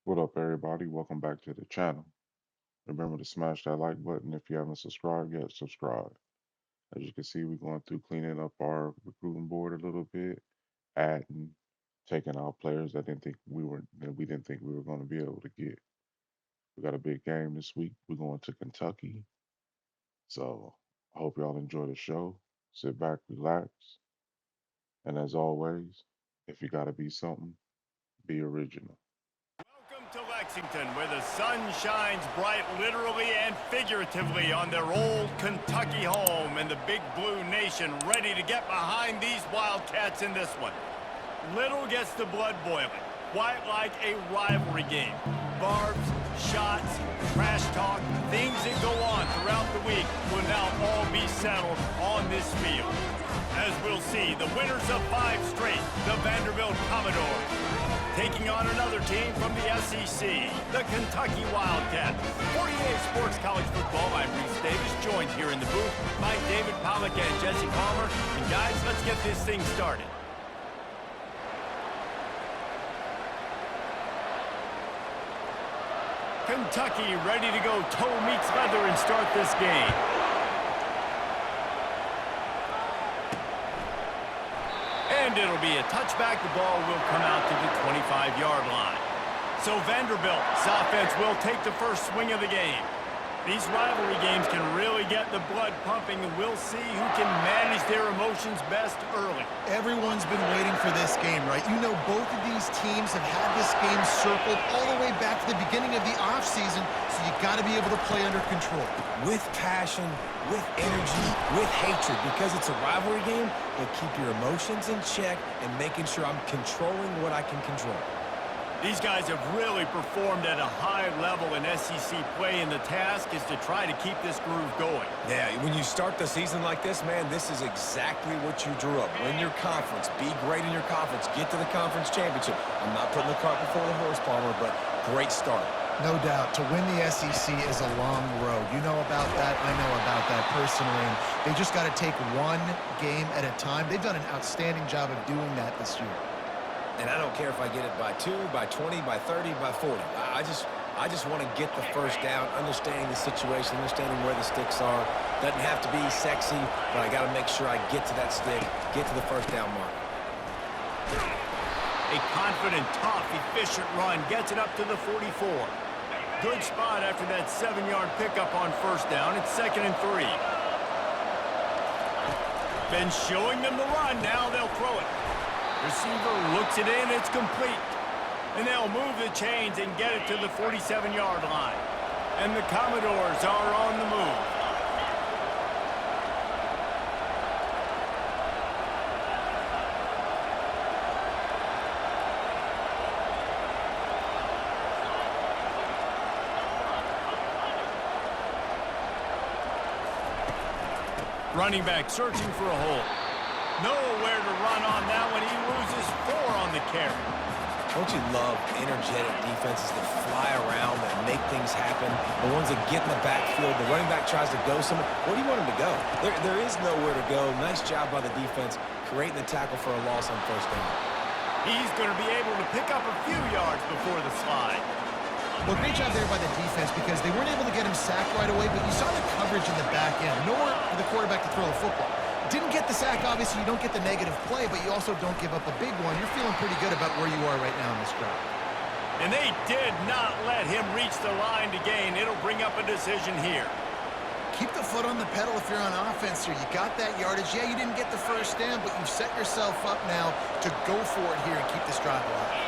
What up, everybody? Welcome back to the channel. Remember to smash that like button if you haven't subscribed yet. Subscribe. As you can see, we're going through cleaning up our recruiting board a little bit, adding, taking out players that we didn't think we were going to be able to get. We got a big game this week. We're going to Kentucky, so I hope y'all enjoy the show. Sit back, relax, and as always, if you got to be something, be original. Welcome to Lexington, where the sun shines bright literally and figuratively on their old Kentucky home, and the Big Blue Nation ready to get behind these Wildcats in this one. Little gets the blood boiling, quite like a rivalry game. Barbs, shots, trash talk, things that go on throughout the week will now all be settled on this field. As we'll see, the winners of 5 straight, the Vanderbilt Commodores, taking on another team from the SEC, the Kentucky Wildcats. 48 Sports College Football, I'm Reese Davis, joined here in the booth by David Pollack and Jesse Palmer. And guys, let's get this thing started. Kentucky ready to go toe meets leather and start this game. And it'll be a touchback. The ball will come out to the 25-yard line. So Vanderbilt's offense will take the first swing of the game. These rivalry games can really get the blood pumping, and we'll see who can manage their emotions best early. Everyone's been waiting for this game, right? You know, both of these teams have had this game circled all the way back to the beginning of the offseason, so you got to be able to play under control. With passion, with energy, with hatred, because it's a rivalry game, but keep your emotions in check and making sure I'm controlling what I can control. These guys have really performed at a high level in SEC play, and the task is to try to keep this groove going. Yeah, when you start the season like this, man, this is exactly what you drew up. Win your conference, be great in your conference, get to the conference championship. I'm not putting the cart before the horse, Palmer, but great start. No doubt. To win the SEC is a long road. You know about that. I know about that personally. And they just got to take one game at a time. They've done an outstanding job of doing that this year. And I don't care if I get it by 2, by 20, by 30, by 40. I just want to get the first down, understanding the situation, understanding where the sticks are. Doesn't have to be sexy, but I got to make sure I get to that stick, get to the first down mark. A confident, tough, efficient run gets it up to the 44. Good spot after that 7-yard pickup on first down. It's 2nd and 3. Been showing them the run. Now they'll throw it. Receiver looks it in, it's complete. And they'll move the chains and get it to the 47-yard line. And the Commodores are on the move. Running back searching for a hole. Nowhere to run on that one. He loses 4 on the carry. Don't you love energetic defenses that fly around, that make things happen? The ones that get in the backfield, the running back tries to go somewhere. Where do you want him to go? There is nowhere to go. Nice job by the defense, creating the tackle for a loss on first down. He's going to be able to pick up a few yards before the slide. Well, great job there by the defense because they weren't able to get him sacked right away, but you saw the coverage in the back end. Nowhere for the quarterback to throw the football. Didn't get the sack, obviously. You don't get the negative play, but you also don't give up a big one. You're feeling pretty good about where you are right now in this drive. And they did not let him reach the line to gain. It'll bring up a decision here. Keep the foot on the pedal if you're on offense here. You got that yardage. Yeah, you didn't get the first down, but you've set yourself up now to go for it here and keep this drive alive.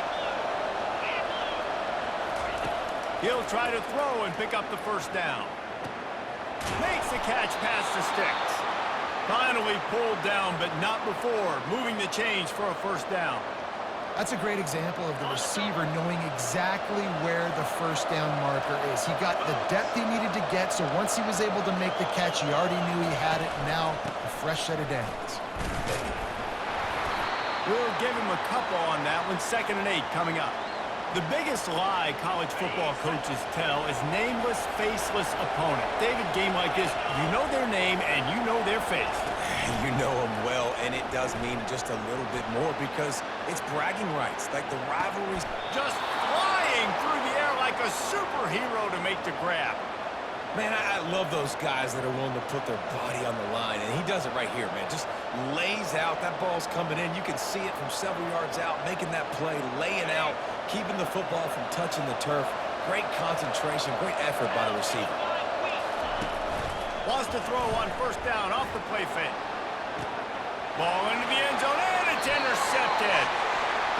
He'll try to throw and pick up the first down. Makes the catch past the sticks. Finally pulled down, but not before moving the chains for a first down. That's a great example of the receiver knowing exactly where the first down marker is. He got the depth he needed to get, so once he was able to make the catch, he already knew he had it. Now, a fresh set of downs. We'll give him a couple on that one. 2nd and 8 coming up. The biggest lie college football coaches tell is nameless, faceless opponent. David, game like this, you know their name and you know their face. You know them well, and it does mean just a little bit more because it's bragging rights, like the rivalries. Just flying through the hero to make the grab. Man, I love those guys that are willing to put their body on the line, and he does it right here, man. Just lays out. That ball's coming in. You can see it from several yards out, making that play, laying out, keeping the football from touching the turf. Great concentration, great effort by the receiver. Wants to throw on first down off the play fake. Ball into the end zone, and it's intercepted.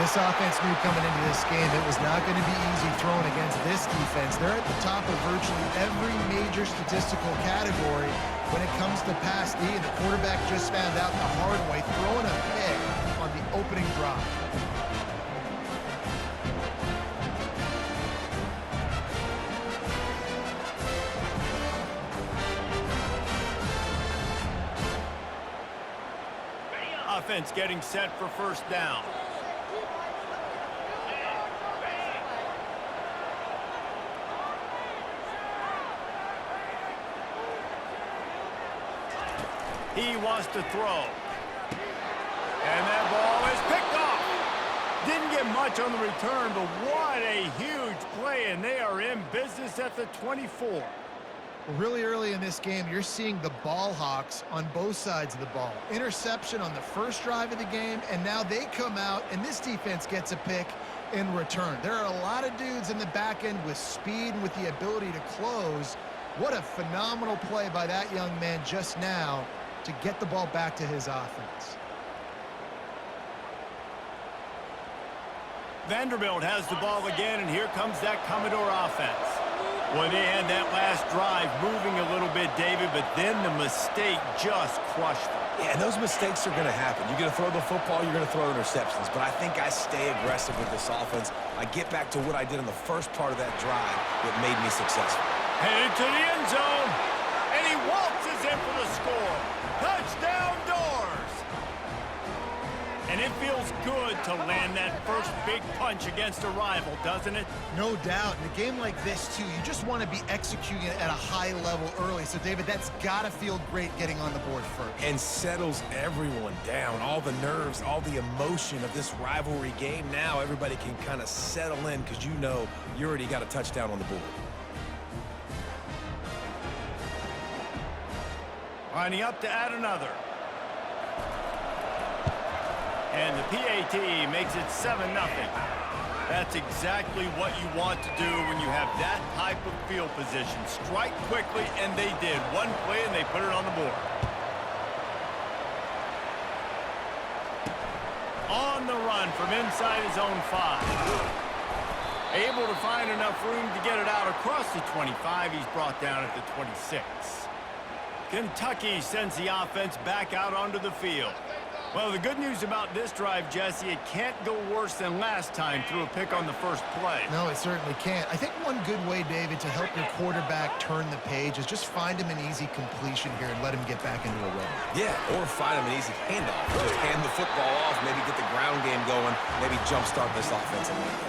This offense knew coming into this game it was not going to be easy throwing against this defense. They're at the top of virtually every major statistical category when it comes to pass D, and the quarterback just found out the hard way, throwing a pick on the opening drive. Offense getting set for first down. He wants to throw. And that ball is picked off. Didn't get much on the return, but what a huge play, and they are in business at the 24. Really early in this game, you're seeing the ball hawks on both sides of the ball. Interception on the first drive of the game, and now they come out, and this defense gets a pick in return. There are a lot of dudes in the back end with speed and with the ability to close. What a phenomenal play by that young man just now to get the ball back to his offense. Vanderbilt has the ball again, and here comes that Commodore offense. Well, they had that last drive moving a little bit, David, but then the mistake just crushed them. Yeah, and those mistakes are going to happen. You're going to throw the football, you're going to throw interceptions, but I think I stay aggressive with this offense. I get back to what I did in the first part of that drive that made me successful. Headed to the end zone, and he waltzes in for the score. Touchdown Doors! And it feels good to land that first big punch against a rival, doesn't it? No doubt. In a game like this, too, you just want to be executing it at a high level early. So, David, that's got to feel great getting on the board first. And settles everyone down. All the nerves, all the emotion of this rivalry game. Now everybody can kind of settle in because you know you already got a touchdown on the board. Lining up to add another. And the PAT makes it 7-0. That's exactly what you want to do when you have that type of field position. Strike quickly, and they did. One play, and they put it on the board. On the run from inside his own 5. Able to find enough room to get it out across the 25. He's brought down at the 26. Kentucky sends the offense back out onto the field. Well, the good news about this drive, Jesse, it can't go worse than last time through a pick on the first play. No, it certainly can't. I think one good way, David, to help your quarterback turn the page is just find him an easy completion here and let him get back into a rhythm. Yeah, or find him an easy handoff. Just hand the football off, maybe get the ground game going, maybe jumpstart this offensive line.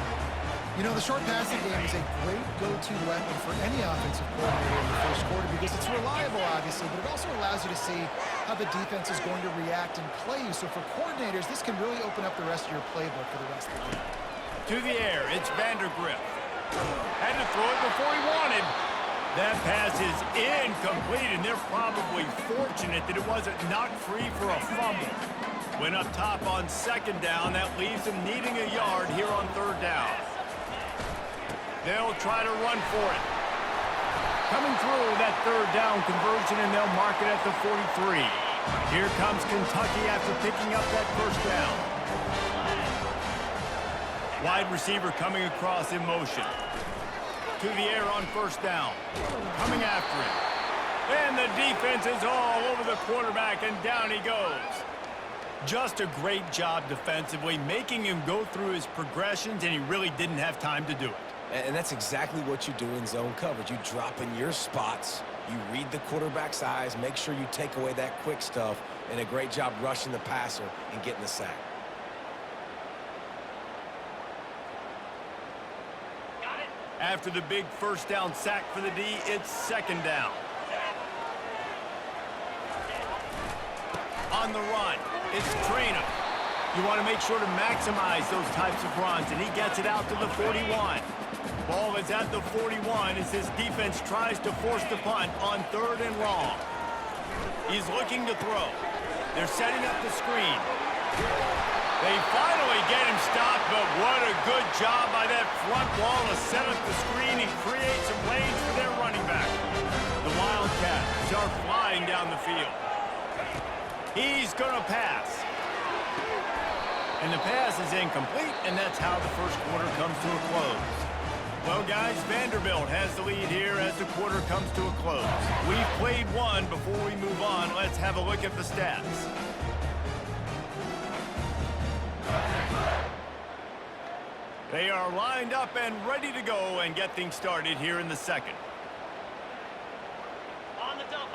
You know, the short passing game is a great go-to weapon for any offensive coordinator in the first quarter because it's reliable, obviously, but it also allows you to see how the defense is going to react and play you. So for coordinators, this can really open up the rest of your playbook for the rest of the game. To the air, it's Vandergrift. Had to throw it before he wanted. That pass is incomplete, and they're probably fortunate that it wasn't knocked free for a fumble. Went up top on second down. That leaves them needing a yard here on third down. They'll try to run for it. Coming through that third down conversion, and they'll mark it at the 43. Here comes Kentucky after picking up that first down. Wide receiver coming across in motion. To the air on first down. Coming after him. And the defense is all over the quarterback, and down he goes. Just a great job defensively, making him go through his progressions, and he really didn't have time to do it. And that's exactly what you do in zone coverage. You drop in your spots, you read the quarterback's eyes, make sure you take away that quick stuff, and a great job rushing the passer and getting the sack. After the big first down sack for the D, it's second down. On the run, it's Traina. You want to make sure to maximize those types of runs, and he gets it out to the 41. Ball is at the 41 as his defense tries to force the punt on 3rd and long. He's looking to throw. They're setting up the screen. They finally get him stopped, but what a good job by that front wall to set up the screen and create some lanes for their running back. The Wildcats are flying down the field. He's going to pass. And the pass is incomplete, and that's how the first quarter comes to a close. Well, guys, Vanderbilt has the lead here as the quarter comes to a close. We've played one. Before we move on, let's have a look at the stats. They are lined up and ready to go and get things started here in the second.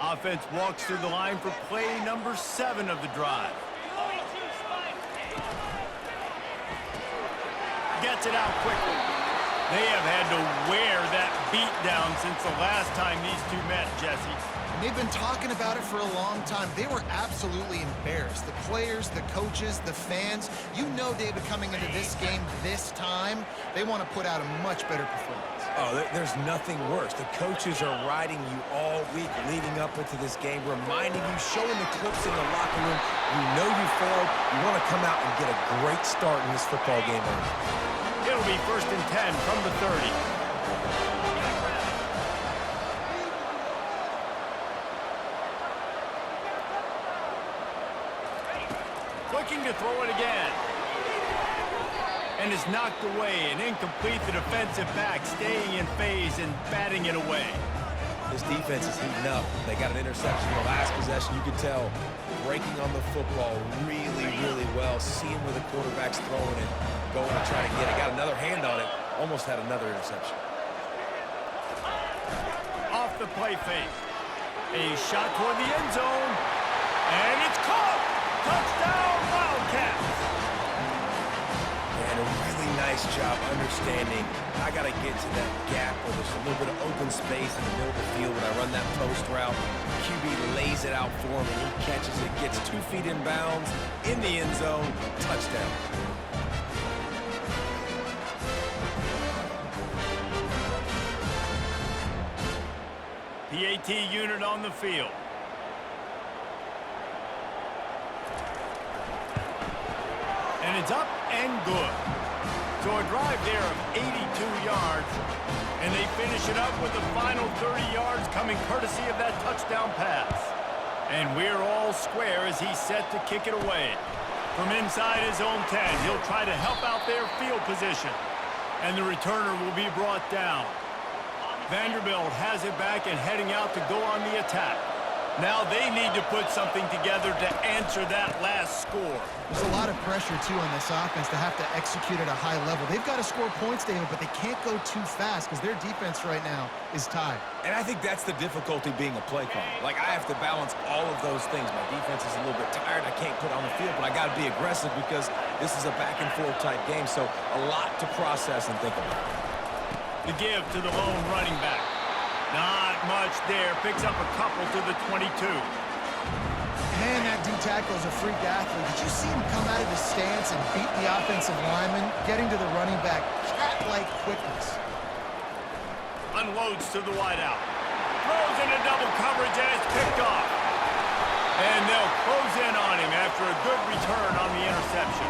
Offense walks through the line for play number 7 of the drive. Gets it out quickly. They have had to wear that beat down since the last time these two met, Jesse. And they've been talking about it for a long time. They were absolutely embarrassed. The players, the coaches, the fans. You know, David, coming into this game this time, they want to put out a much better performance. Oh, there's nothing worse. The coaches are riding you all week leading up into this game, reminding you, showing the clips in the locker room. You know you failed. You want to come out and get a great start in this football game. It'll be 1st and 10 from the 30. Looking to throw it again. And is knocked away and incomplete. The defensive back staying in phase and batting it away. This defense is heating up. They got an interception in the last possession. You could tell breaking on the football really, really well. Seeing where the quarterback's throwing it, going to try to get it. Got another hand on it. Almost had another interception. Off the play fake. A shot toward the end zone. And it's caught. Touchdown, Wildcats. And a really nice job understanding I got to get to that gap where there's a little bit of open space in the middle of the field. When I run that post route, QB lays it out for him, and he catches it, gets 2 feet in bounds, in the end zone, touchdown. PAT unit on the field. And it's up and good. So a drive there of 82 yards, and they finish it up with the final 30 yards coming courtesy of that touchdown pass. And we're all square as he's set to kick it away. From inside his own 10, he'll try to help out their field position. And the returner will be brought down. Vanderbilt has it back and heading out to go on the attack. Now they need to put something together to answer that last score. There's a lot of pressure, too, on this offense to have to execute at a high level. They've got to score points, David, but they can't go too fast because their defense right now is tied. And I think that's the difficulty being a play caller. Like, I have to balance all of those things. My defense is a little bit tired. I can't put on the field, but I got to be aggressive because this is a back-and-forth type game, so a lot to process and think about. The give to the lone running back. Not much there. Picks up a couple to the 22. Man, that D-tackle is a freak athlete. Did you see him come out of his stance and beat the offensive lineman, getting to the running back? Cat-like quickness. Unloads to the wideout. Throws into double coverage, and it's picked off. And they'll close in on him after a good return on the interception.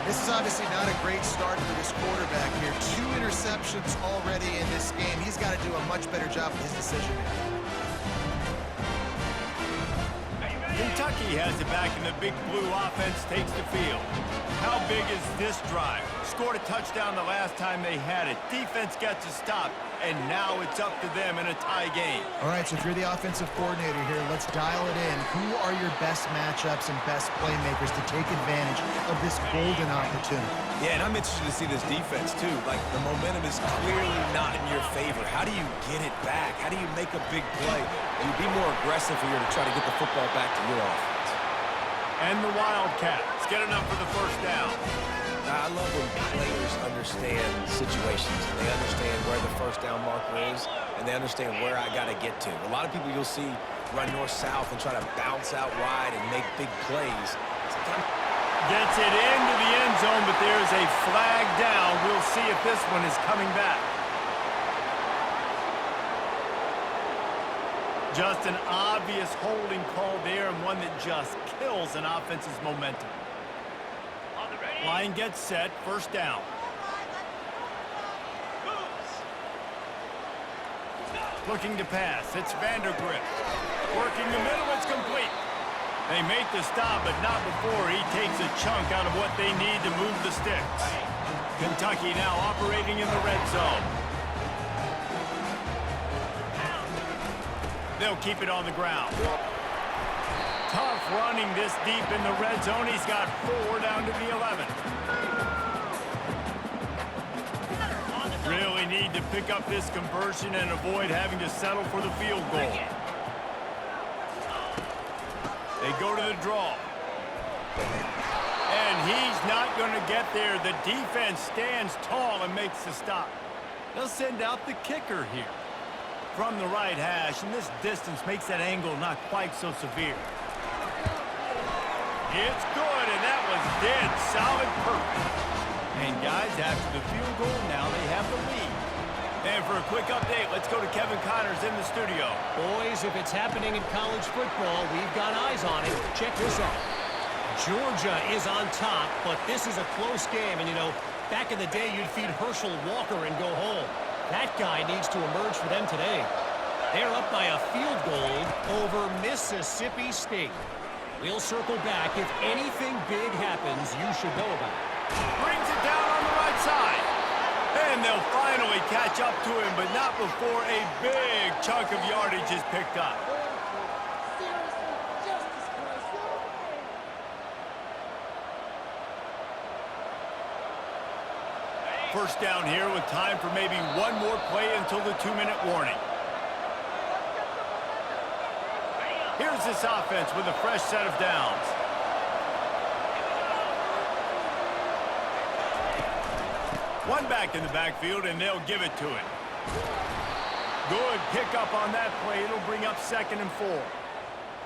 This is obviously not a great start for this quarterback here. 2 interceptions already in this game. He's got to do a much better job with his decision-making. Kentucky has it back, and the Big Blue offense takes the field. How big is this drive? Scored a touchdown the last time they had it. Defense gets a stop, and now it's up to them in a tie game. All right, so if you're the offensive coordinator here, let's dial it in. Who are your best matchups and best playmakers to take advantage of this golden opportunity? Yeah, and I'm interested to see this defense, too. Like, the momentum is clearly not in your favor. How do you get it back? How do you make a big play? And you be more aggressive here to try to get the football back to your offense. And the Wildcats get enough for the first down. I love when players understand situations, and they understand where the first down marker is, and they understand where I got to get to. A lot of people you'll see run north-south and try to bounce out wide and make big plays. Sometimes gets it into the end zone, but there's a flag down. We'll see if this one is coming back. Just an obvious holding call there, and one that just kills an offense's momentum. Line gets set, first down. Looking to pass, it's Vandergrift. Working the middle, it's complete. They make the stop, but not before he takes a chunk out of what they need to move the sticks. Kentucky now operating in the red zone. They'll keep it on the ground. Tough running this deep in the red zone. He's got 4 down to the 11. Really need to pick up this conversion and avoid having to settle for the field goal. They go to the draw. And he's not going to get there. The defense stands tall and makes the stop. They'll send out the kicker here from the right hash, and this distance makes that angle not quite so severe. It's good, and that was dead solid perfect. And guys, after the field goal, now they have the lead. And for a quick update, let's go to Kevin Connors in the studio. Boys, if it's happening in college football, we've got eyes on it. Check this out. Georgia is on top, but this is a close game. And, you know, back in the day, you'd feed Herschel Walker and go home. That guy needs to emerge for them today. They're up by a field goal over Mississippi State. We'll circle back. If anything big happens, you should know about it. Brings it down on the right side. And they'll finally catch up to him, but not before a big chunk of yardage is picked up. First down here with time for maybe one more play until the 2-minute warning. Here's this offense with a fresh set of downs. One back in the backfield, and they'll give it to him. Good pickup on that play. It'll bring up 2nd and 4.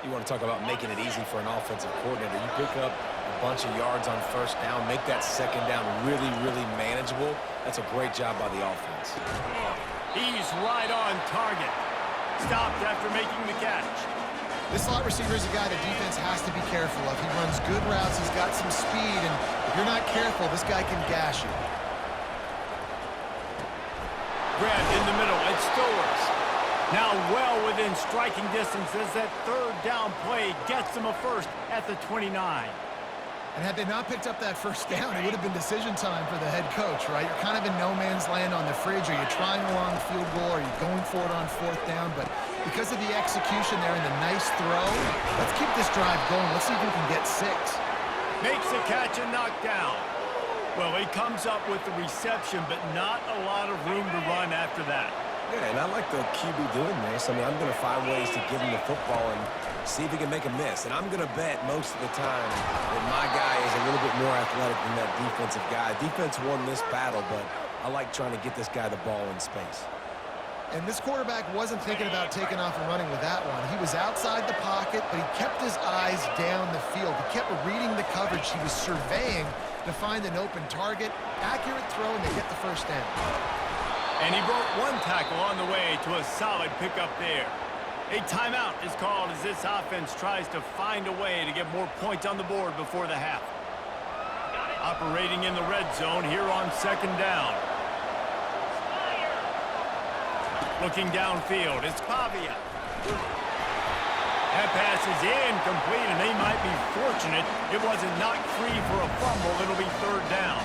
You want to talk about making it easy for an offensive coordinator. You pick up a bunch of yards on first down, make that 2nd down really, really manageable. That's a great job by the offense. He's right on target. Stopped after making the catch. This slot receiver is a guy the defense has to be careful of. He runs good routes. He's got some speed, and if you're not careful, this guy can gash you. Grabbed in the middle. It's Stowers. Now well within striking distance as that 3rd down play gets them a first at the 29. And had they not picked up that first down, it would have been decision time for the head coach, right? You're kind of in no man's land on the fridge. Are you trying a long field goal? Are you going for it on 4th down? But because of the execution there and the nice throw, let's keep this drive going. Let's see if we can get 6. Makes the catch and knocked down. Well, he comes up with the reception, but not a lot of room to run after that. Yeah, and I like the QB doing this. I mean, I'm going to find ways to give him the football and see if he can make a miss. And I'm going to bet most of the time that my guy is a little bit more athletic than that defensive guy. Defense won this battle, but I like trying to get this guy the ball in space. And this quarterback wasn't thinking about taking off and running with that one. He was outside the pocket, but he kept his eyes down the field. He kept reading the coverage. He was surveying to find an open target. Accurate throw, and they get the first down. And he broke one tackle on the way to a solid pickup there. A timeout is called as this offense tries to find a way to get more points on the board before the half. Operating in the red zone here on 2nd down. Looking downfield, it's Pavia. That pass is incomplete, and they might be fortunate it wasn't knocked free for a fumble. It'll be 3rd down.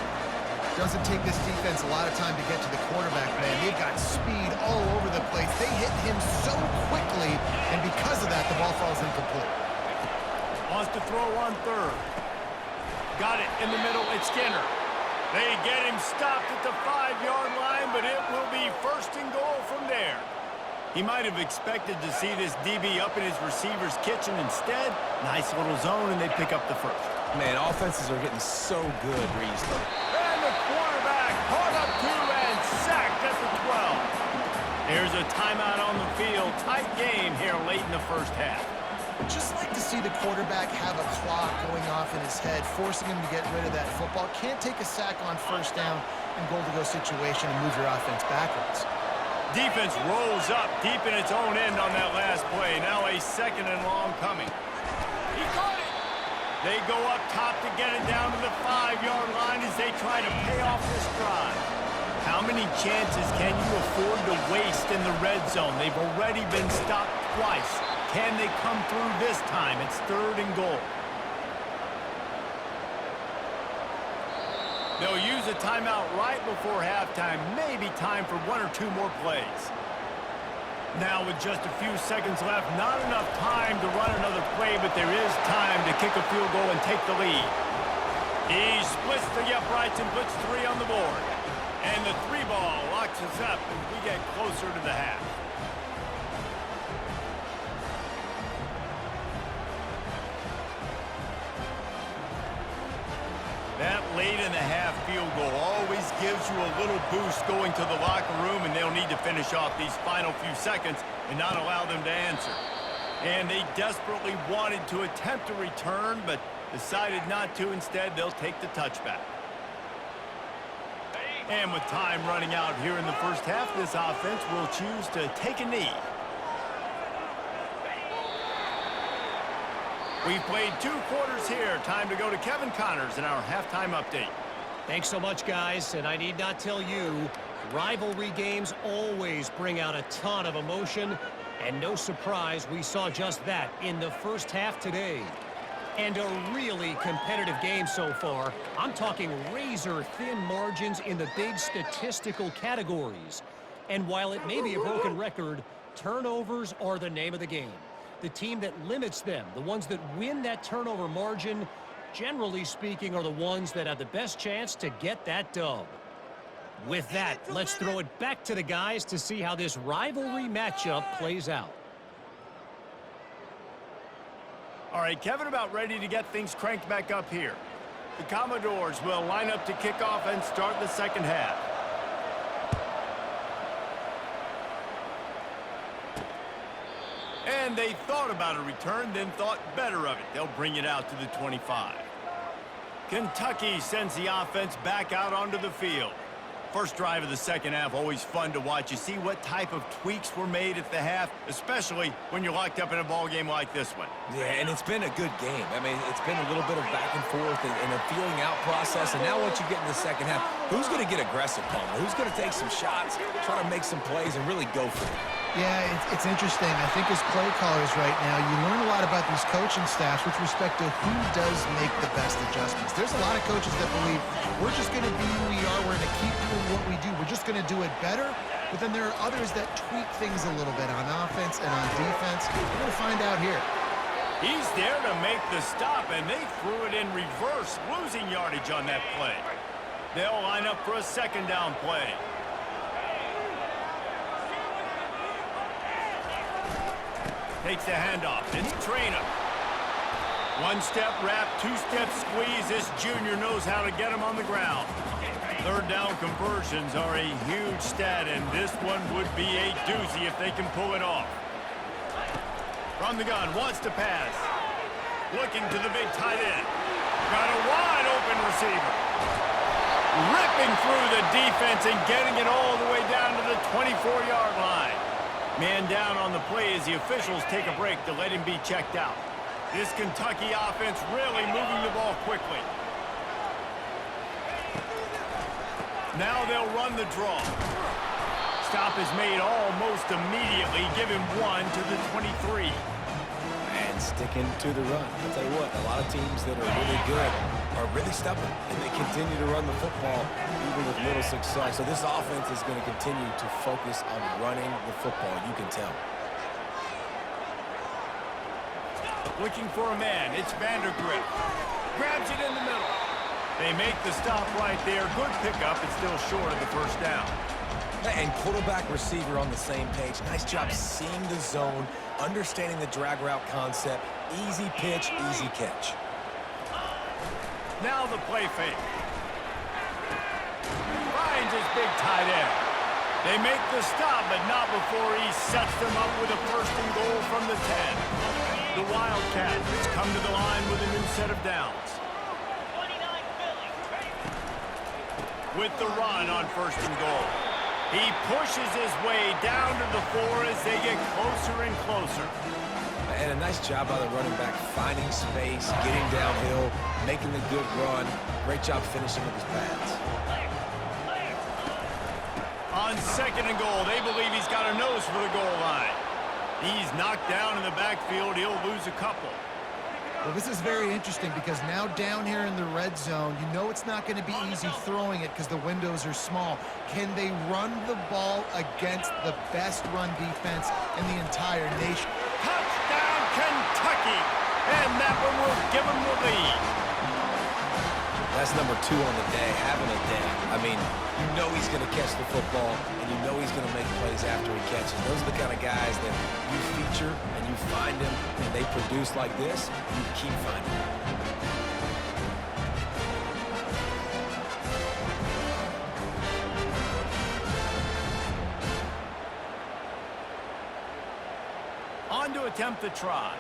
Doesn't take this defense a lot of time to get to the quarterback, man. They've got speed all over the place. They hit him so quickly, and because of that, the ball falls incomplete. Wants to throw on 3rd. Got it in the middle. It's Skinner. They get him stopped at the 5-yard line, but it will be 1st and goal from there. He might have expected to see this DB up in his receiver's kitchen. Instead, nice little zone, and they pick up the first. Man, offenses are getting so good, Reese. And the quarterback caught up to and sacked at the 12. There's a timeout on the field. Tight game here late in the first half. Just like to see the quarterback have a clock going off in his head, forcing him to get rid of that football. Can't take a sack on 1st down and goal-to-go situation and move your offense backwards. Defense rolls up deep in its own end on that last play. Now a 2nd and long coming. He caught it. They go up top to get it down to the 5-yard line as they try to pay off this drive. How many chances can you afford to waste in the red zone? They've already been stopped twice. Can they come through this time? It's 3rd and goal. They'll use a timeout right before halftime. Maybe time for 1 or 2 more plays. Now with just a few seconds left, not enough time to run another play, but there is time to kick a field goal and take the lead. He splits the uprights and puts 3 on the board. And the 3 ball locks us up as we get closer to the half. That late in the half field goal always gives you a little boost going to the locker room, and they'll need to finish off these final few seconds and not allow them to answer. And they desperately wanted to attempt a return, but decided not to. Instead, they'll take the touchback. And with time running out here in the first half, this offense will choose to take a knee. We've played 2 quarters here. Time to go to Kevin Connors in our halftime update. Thanks so much, guys. And I need not tell you, rivalry games always bring out a ton of emotion. And no surprise, we saw just that in the first half today. And a really competitive game so far. I'm talking razor-thin margins in the big statistical categories. And while it may be a broken record, turnovers are the name of the game. The team that limits them, the ones that win that turnover margin, generally speaking, are the ones that have the best chance to get that dub. With that, let's throw it back to the guys to see how this rivalry matchup plays out. All right, Kevin, about ready to get things cranked back up here. The Commodores will line up to kick off and start the second half. And they thought about a return, then thought better of it. They'll bring it out to the 25. Kentucky sends the offense back out onto the field. First drive of the second half, always fun to watch. You see what type of tweaks were made at the half, especially when you're locked up in a ball game like this one. Yeah, and it's been a good game. I mean, it's been a little bit of back and forth and a feeling out process. And now once you get in the second half, who's going to get aggressive, Palmer? Who's going to take some shots, try to make some plays, and really go for it? Yeah, it's interesting. I think as play callers right now, you learn a lot about these coaching staffs with respect to who does make the best adjustments. There's a lot of coaches that believe we're just going to be who we are. We're going to keep doing what we do. We're just going to do it better. But then there are others that tweak things a little bit on offense and on defense. We're going to find out here. He's there to make the stop, and they threw it in reverse, losing yardage on that play. They'll line up for a second down play. Takes the handoff. It's Trainer. One-step wrap, two-step squeeze. This junior knows how to get him on the ground. Third down conversions are a huge stat, and this one would be a doozy if they can pull it off. From the gun, wants to pass. Looking to the big tight end. Got a wide-open receiver. Ripping through the defense and getting it all the way down to the 24-yard line. Man down on the play as the officials take a break to let him be checked out. This Kentucky offense really moving the ball quickly. Now they'll run the draw. Stop is made almost immediately. Give him 1 to the 23. And sticking to the run. I'll tell you what, a lot of teams that are really good are really stubborn, and they continue to run the football even with little success. So this offense is going to continue to focus on running the football, you can tell. Looking for a man, it's Vandergrift. Grabs it in the middle. They make the stop right there. Good pickup, it's still short of the first down. And quarterback receiver on the same page. Nice job seeing the zone, understanding the drag route concept. Easy pitch, easy catch. Now the play fake. Finds his big tight end. They make the stop, but not before he sets them up with a first and goal from the 10. The Wildcat has come to the line with a new set of downs. With the run on first and goal. He pushes his way down to the floor as they get closer and closer. And a nice job by the running back, finding space, getting downhill, making the good run. Great job finishing with his pads. On 2nd and goal, they believe he's got a nose for the goal line. He's knocked down in the backfield. He'll lose a couple. Well, this is very interesting because now down here in the red zone, you know it's not going to be easy throwing it because the windows are small. Can they run the ball against the best run defense in the entire nation? Touchdown, Kentucky! And that one will give them the lead. That's number 2 on the day, having a day. I mean, you know he's going to catch the football, and you know he's going to make plays after he catches. Those are the kind of guys that you feature and you find them, and they produce like this, you keep finding them. On to attempt the try.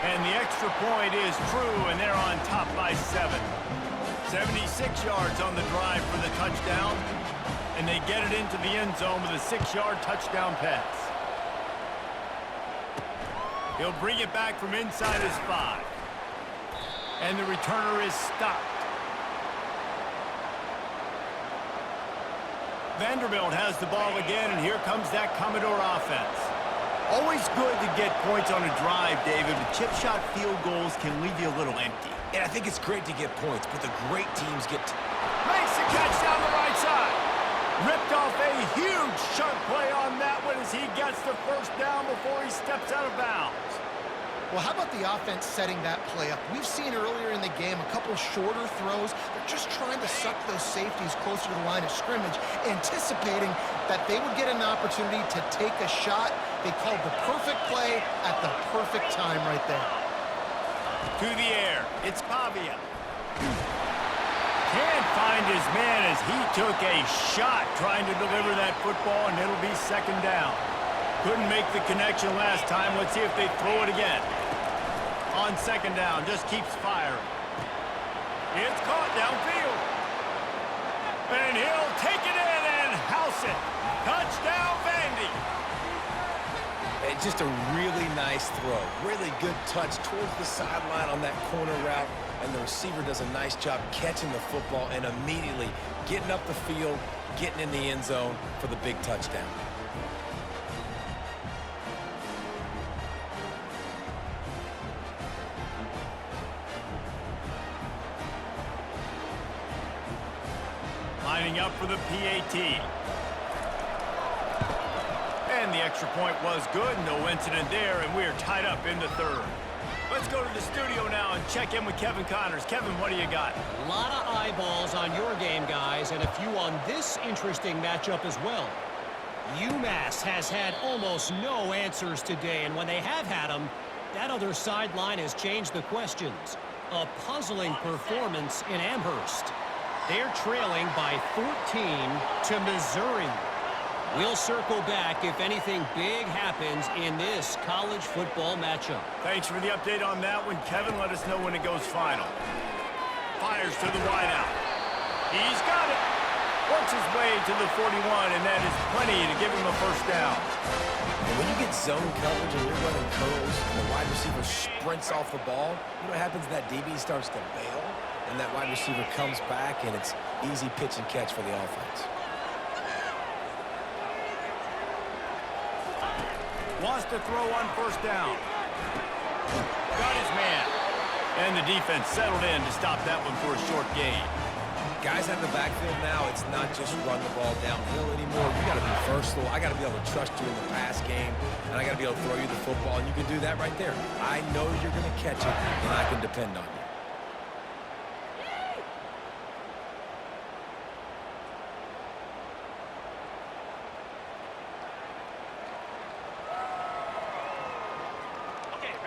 And the extra point is true, and they're on top by 7. 76 yards on the drive for the touchdown, and they get it into the end zone with a 6-yard touchdown pass. He'll bring it back from inside his 5. And the returner is stopped. Vanderbilt has the ball again, and here comes that Commodore offense. Always good to get points on a drive, David, but chip shot field goals can leave you a little empty. And I think it's great to get points, but the great teams get... Makes the catch down the right side. Ripped off a huge chunk play on that one as he gets the first down before he steps out of bounds. Well, how about the offense setting that play up? We've seen earlier in the game a couple shorter throws. They're just trying to suck those safeties closer to the line of scrimmage, anticipating that they would get an opportunity to take a shot. They called the perfect play at the perfect time right there. To the air, it's Pavia. Can't find his man as he took a shot trying to deliver that football, and it'll be 2nd down. Couldn't make the connection last time. Let's see if they throw it again. On 2nd down, just keeps firing. It's caught downfield. And he'll take it in and house it. Touchdown, Vandy. It's just a really nice throw. Really good touch towards the sideline on that corner route. And the receiver does a nice job catching the football and immediately getting up the field, getting in the end zone for the big touchdown. Lining up for the PAT. And the extra point was good. No incident there, and we're tied up in the 3rd. Let's go to the studio now and check in with Kevin Connors. Kevin, what do you got? A lot of eyeballs on your game, guys, and a few on this interesting matchup as well. UMass has had almost no answers today, and when they have had them, that other sideline has changed the questions. A puzzling performance in Amherst. They're trailing by 14 to Missouri. We'll circle back if anything big happens in this college football matchup. Thanks for the update on that one, Kevin. Let us know when it goes final. Fires to the wideout. He's got it. Works his way to the 41, and that is plenty to give him a 1st down. And when you get zone coverage and you're running curls and the wide receiver sprints off the ball, you know what happens? That DB starts to bail, and that wide receiver comes back, and it's easy pitch and catch for the offense. Wants to throw on 1st down. Got his man. And the defense settled in to stop that one for a short gain. Guys have the backfield now. It's not just run the ball downhill anymore. You got to be versatile. I got to be able to trust you in the pass game, and I got to be able to throw you the football, and you can do that right there. I know you're going to catch it, and I can depend on you.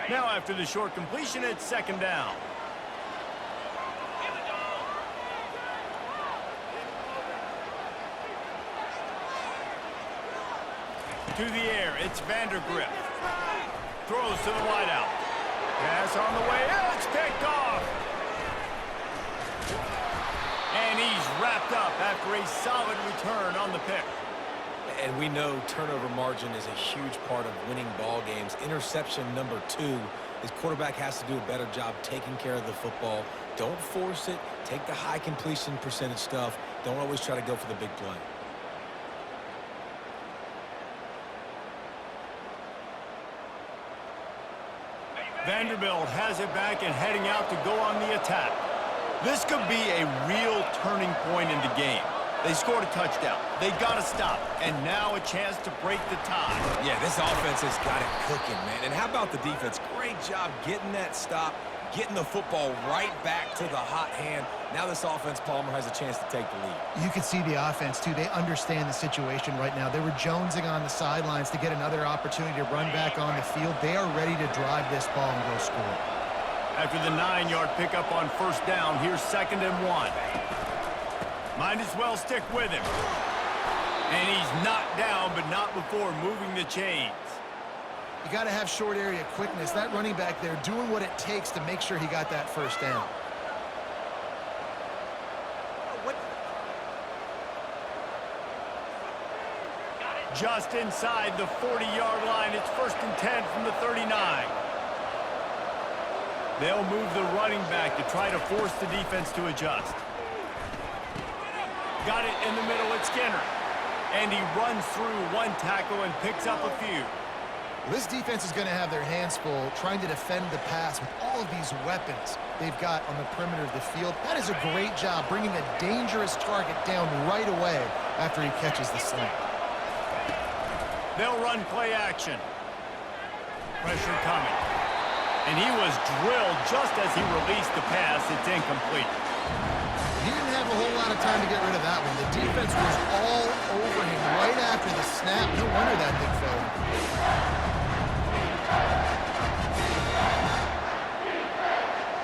Now after the short completion, it's 2nd down. To the air, it's Vandergrift. Throws to the wideout. Pass on the way, it's picked off. picked up after a solid return on the pick. And we know turnover margin is a huge part of winning ball games. Interception number 2. His quarterback has to do a better job taking care of the football. Don't force it. Take the high completion percentage stuff. Don't always try to go for the big play. Vanderbilt has it back and heading out to go on the attack. This could be a real turning point in the game. They scored a touchdown. They got to stop. And now a chance to break the tie. Yeah, this offense has got it cooking, man. And how about the defense? Great job getting that stop, getting the football right back to the hot hand. Now this offense, Palmer, has a chance to take the lead. You can see the offense, too. They understand the situation right now. They were jonesing on the sidelines to get another opportunity to run back on the field. They are ready to drive this ball and go score. After the 9-yard pickup on first down, here's 2nd and 1. Might as well stick with him. And he's knocked down, but not before moving the chains. You got to have short area quickness. That running back there doing what it takes to make sure he got that first down. Just inside the 40-yard line. It's 1st and 10 from the 39. They'll move the running back to try to force the defense to adjust. Got it in the middle at Skinner. And he runs through one tackle and picks up a few. This defense is going to have their hands full trying to defend the pass with all of these weapons they've got on the perimeter of the field. That is a great job bringing a dangerous target down right away after he catches the slant. They'll run play action. Pressure coming. And he was drilled just as he released the pass. It's incomplete. He didn't have a whole lot of time to get rid of that one. The defense was all over him right after the snap. No wonder that thing fell.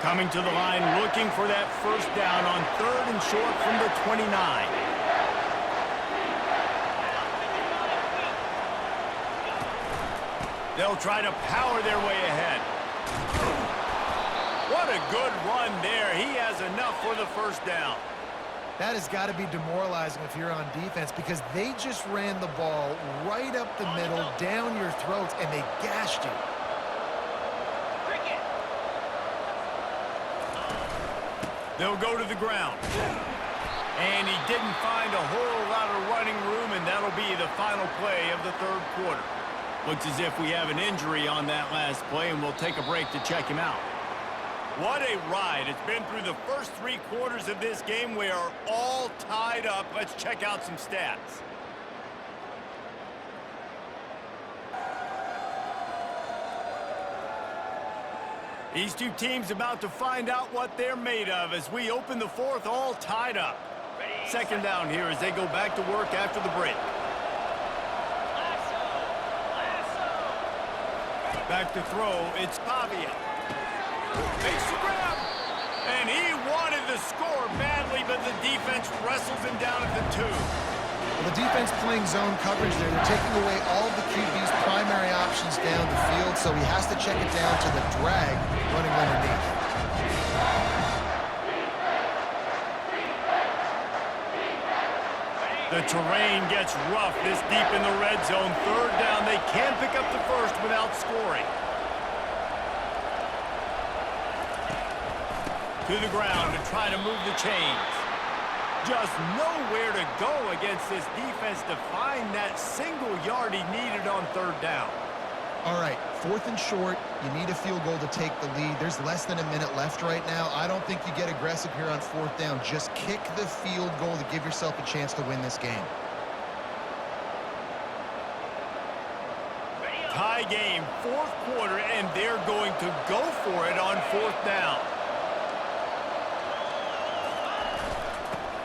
Coming to the line, looking for that first down on 3rd and short from the 29. They'll try to power their way ahead. What a good run there. He has enough for the first down. That has got to be demoralizing if you're on defense because they just ran the ball right up the middle, down your throats, and they gashed you. They'll go to the ground. And he didn't find a whole lot of running room, and that'll be the final play of the 3rd quarter. Looks as if we have an injury on that last play, and we'll take a break to check him out. What a ride. It's been through the first 3 quarters of this game. We are all tied up. Let's check out some stats. These two teams about to find out what they're made of as we open the 4th all tied up. 2nd down here as they go back to work after the break. Back to throw, it's Pavia. Makes the grab. And he wanted the score badly, but the defense wrestles him down at the 2. Well, the defense playing zone coverage there. They're taking away all of the QB's primary options down the field, so he has to check it down to the drag running underneath. The terrain gets rough this deep in the red zone. 3rd down, they can't pick up the first without scoring. To the ground to try to move the chains. Just nowhere to go against this defense to find that single yard he needed on 3rd down. All right, 4th and short. You need a field goal to take the lead. There's less than a minute left right now. I don't think you get aggressive here on 4th down. Just kick the field goal to give yourself a chance to win this game. Tie game, 4th quarter, and they're going to go for it on 4th down.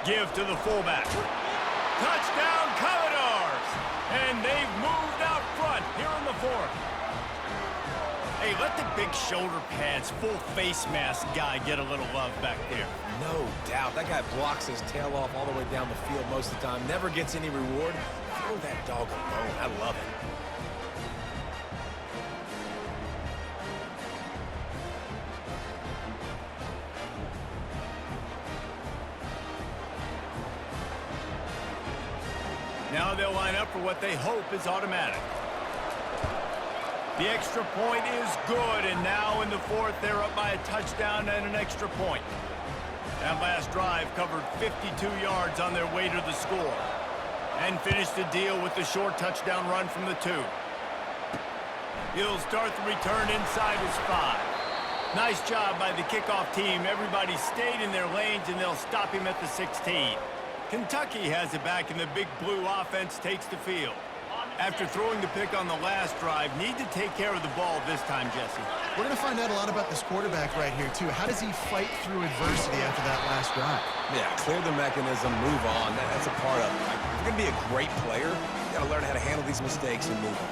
Give to the fullback. Touchdown, Commodores! And they've moved out front here in the 4th. Hey, let the big shoulder pads, full face mask guy get a little love back there. No doubt. That guy blocks his tail off all the way down the field most of the time. Never gets any reward. Throw that dog a bone. I love it. Now they'll line up for what they hope is automatic. The extra point is good, and now in the fourth, they're up by a touchdown and an extra point. That last drive covered 52 yards on their way to the score and finished the deal with the short touchdown run from the 2. He'll start the return inside his 5. Nice job by the kickoff team. Everybody stayed in their lanes, and they'll stop him at the 16. Kentucky has it back, and the Big Blue offense takes the field. After throwing the pick on the last drive, need to take care of the ball this time, Jesse. We're going to find out a lot about this quarterback right here, too. How does he fight through adversity after that last drive? Yeah, clear the mechanism, move on. That's a part of it. Like, if you're going to be a great player, you got to learn how to handle these mistakes and move on.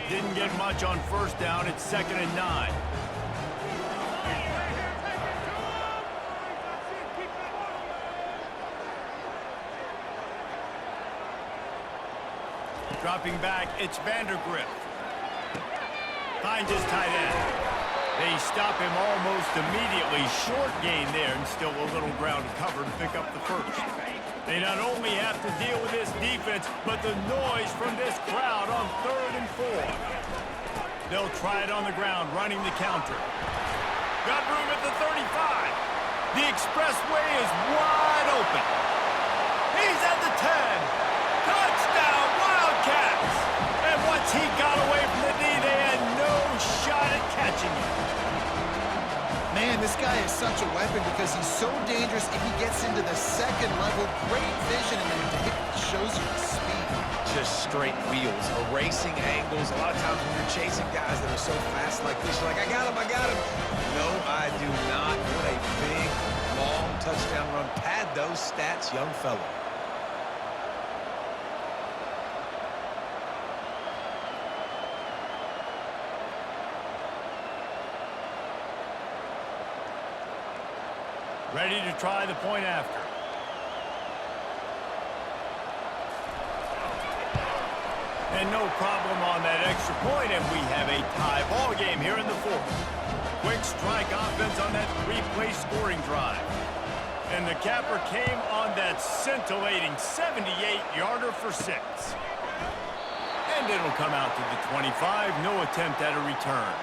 Didn't get much on first down. It's 2nd and 9. Dropping back, it's Vandergrift. Finds his tight end. They stop him almost immediately. Short gain there, and still a little ground cover to pick up the first. They not only have to deal with this defense, but the noise from this crowd on 3rd and 4. They'll try it on the ground, running the counter. Got room at the 35. The expressway is wide open. He's at the 10. Touchdown, Wildcats! And once he got away from the D, they had no shot at catching him. Man, this guy is such a weapon because he's so dangerous if he gets into the second level. Great vision, and then it shows you the speed. Just straight wheels, erasing angles. A lot of times when you're chasing guys that are so fast like this, you're like, I got him, I got him. No, I do not. What a big, long touchdown run. Pad those stats, young fella. Ready to try the point after. And no problem on that extra point, and we have a tie ball game here in the fourth. Quick strike offense on that 3-play scoring drive. And the capper came on that scintillating 78-yarder for 6. And it'll come out to the 25. No attempt at a return.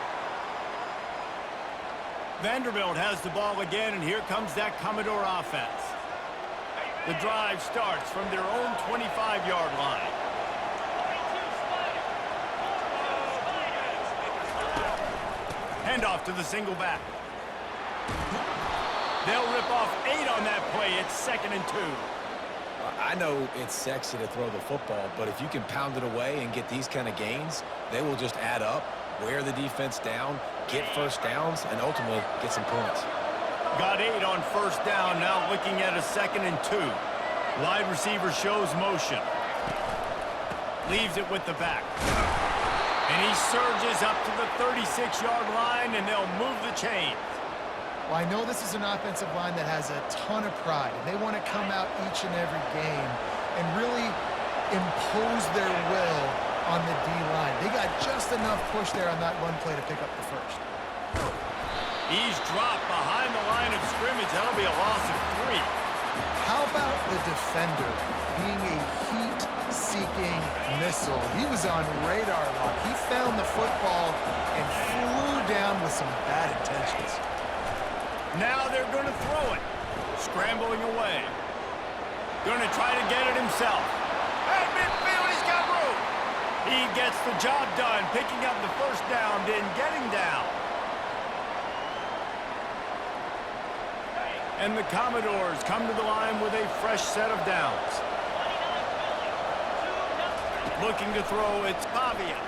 Vanderbilt has the ball again, and here comes that Commodore offense. The drive starts from their own 25-yard line. Handoff to the single back. They'll rip off 8 on that play. It's 2nd and 2. I know it's sexy to throw the football, but if you can pound it away and get these kind of gains, they will just add up, wear the defense down, get first downs, and ultimately get some points. Got 8 on first down, now looking at a 2nd and 2. Wide receiver shows motion. Leaves it with the back. And he surges up to the 36-yard line, and they'll move the chains. Well, I know this is an offensive line that has a ton of pride, and they want to come out each and every game and really impose their will on the D-line. They got just enough push there on that one play to pick up the first. He's dropped behind the line of scrimmage. That'll be a loss of 3. How about the defender being a heat-seeking missile? He was on radar lock. He found the football and flew down with some bad intentions. Now they're going to throw it. Scrambling away. Going to try to get it himself. At midfield, he's got room. He gets the job done, picking up the first down, then getting down. And the Commodores come to the line with a fresh set of downs. Looking to throw, it's Pavia.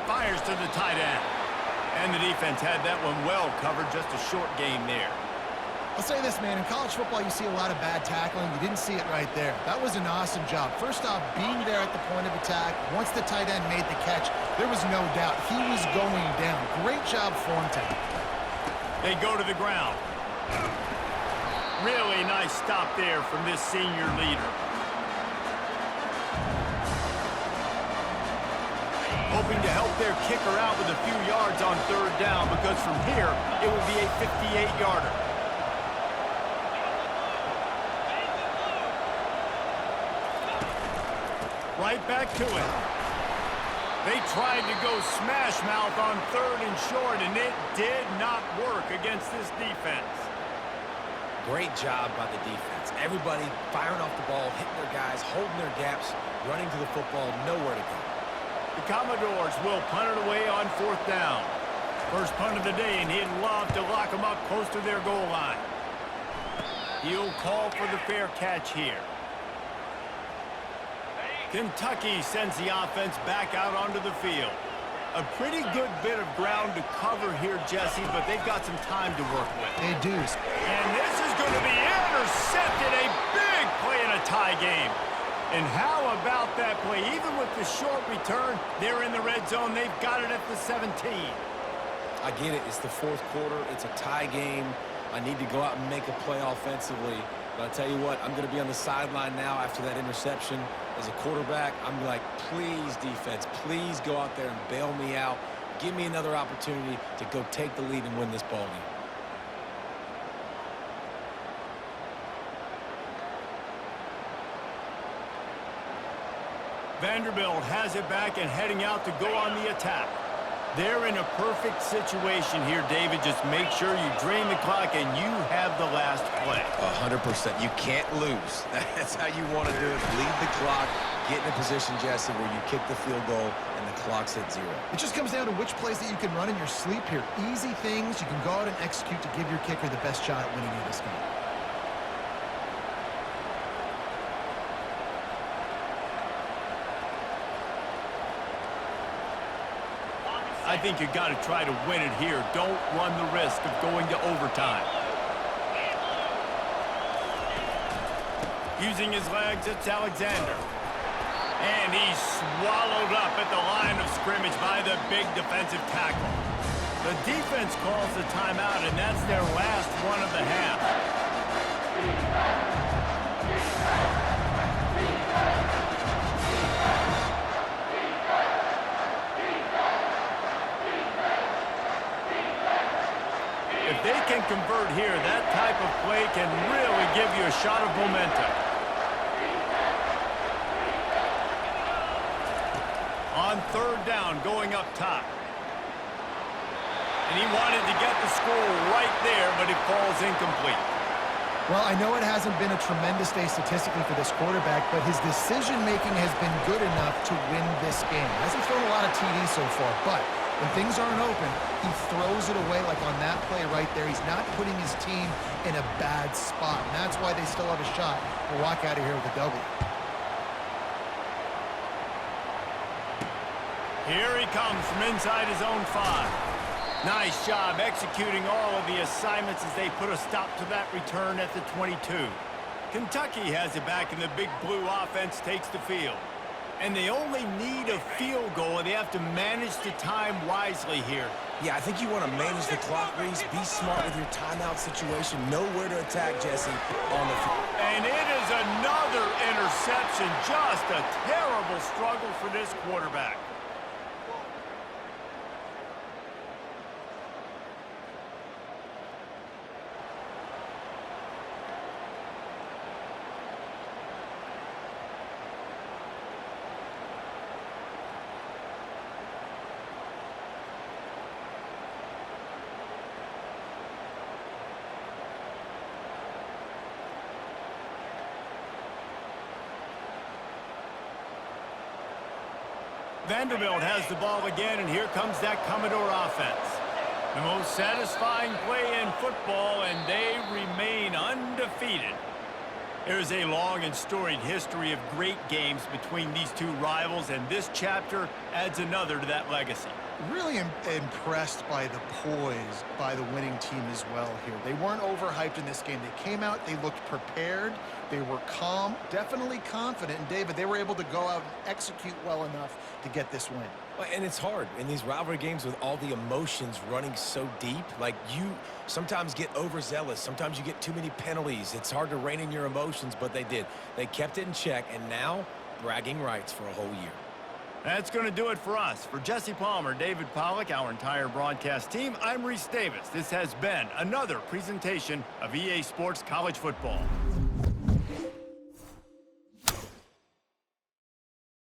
Fires to the tight end. And the defense had that one well covered, just a short game there. I'll say this, man. In college football, you see a lot of bad tackling. You didn't see it right there. That was an awesome job. First off, being there at the point of attack. Once the tight end made the catch, there was no doubt he was going down. Great job form tackle. They go to the ground. Really nice stop there from this senior leader. Hoping to help their kicker out with a few yards on third down, because from here, it will be a 58-yarder. Right back to it. They tried to go smash mouth on 3rd and short, and it did not work against this defense. Great job by the defense. Everybody firing off the ball, hitting their guys, holding their gaps, running to the football, nowhere to go. The Commodores will punt it away on 4th down. First punt of the day, and he'd love to lock them up close to their goal line. He'll call for the fair catch here. Kentucky sends the offense back out onto the field. A pretty good bit of ground to cover here, Jesse, but they've got some time to work with. They do. And this is going to be intercepted. A big play in a tie game. And how about that play? Even with the short return, they're in the red zone. They've got it at the 17. I get it. It's the 4th quarter. It's a tie game. I need to go out and make a play offensively. But I'll tell you what, I'm going to be on the sideline now after that interception. As a quarterback, I'm like, please, defense, please go out there and bail me out. Give me another opportunity to go take the lead and win this ball game. Vanderbilt has it back and heading out to go on the attack. They're in a perfect situation here, David. Just make sure you drain the clock and you have the last play. 100%. You can't lose. That's how you want to do it. Lead the clock. Get in a position, Jesse, where you kick the field goal and the clock's at 0. It just comes down to which plays that you can run in your sleep here. Easy things you can go out and execute to give your kicker the best shot at winning you this game. I think you got to try to win it here. Don't run the risk of going to overtime. Using his legs, it's Alexander. And he's swallowed up at the line of scrimmage by the big defensive tackle. The defense calls the timeout, and that's their last one of the half. If they can convert here, that type of play can really give you a shot of momentum. On 3rd down, going up top. And he wanted to get the score right there, but it falls incomplete. Well, I know it hasn't been a tremendous day statistically for this quarterback, but his decision-making has been good enough to win this game. He hasn't thrown a lot of TDs so far, but when things aren't open, he throws it away like on that play right there. He's not putting his team in a bad spot, and that's why they still have a shot to walk out of here with a W. Here he comes from inside his own 5. Nice job executing all of the assignments as they put a stop to that return at the 22. Kentucky has it back, and the big blue offense takes the field. And they only need a field goal, and they have to manage the time wisely here. Yeah, I think you want to manage the clock, Reese. Be smart with your timeout situation. Know where to attack, Jesse, on the field. And it is another interception. Just a terrible struggle for this quarterback. Vanderbilt has the ball again, and here comes that Commodore offense. The most satisfying play in football, and they remain undefeated. There's a long and storied history of great games between these two rivals, and this chapter adds another to that legacy. Really impressed by the poise by the winning team as well here. They weren't overhyped in this game. They came out, they looked prepared, they were calm, definitely confident. And David, they were able to go out and execute well enough to get this win. And it's hard in these rivalry games with all the emotions running so deep. Like, you sometimes get overzealous. Sometimes you get too many penalties. It's hard to rein in your emotions, but they did. They kept it in check, and now bragging rights for a whole year. That's going to do it for us. For Jesse Palmer, David Pollack, our entire broadcast team, I'm Reese Davis. This has been another presentation of EA Sports College Football.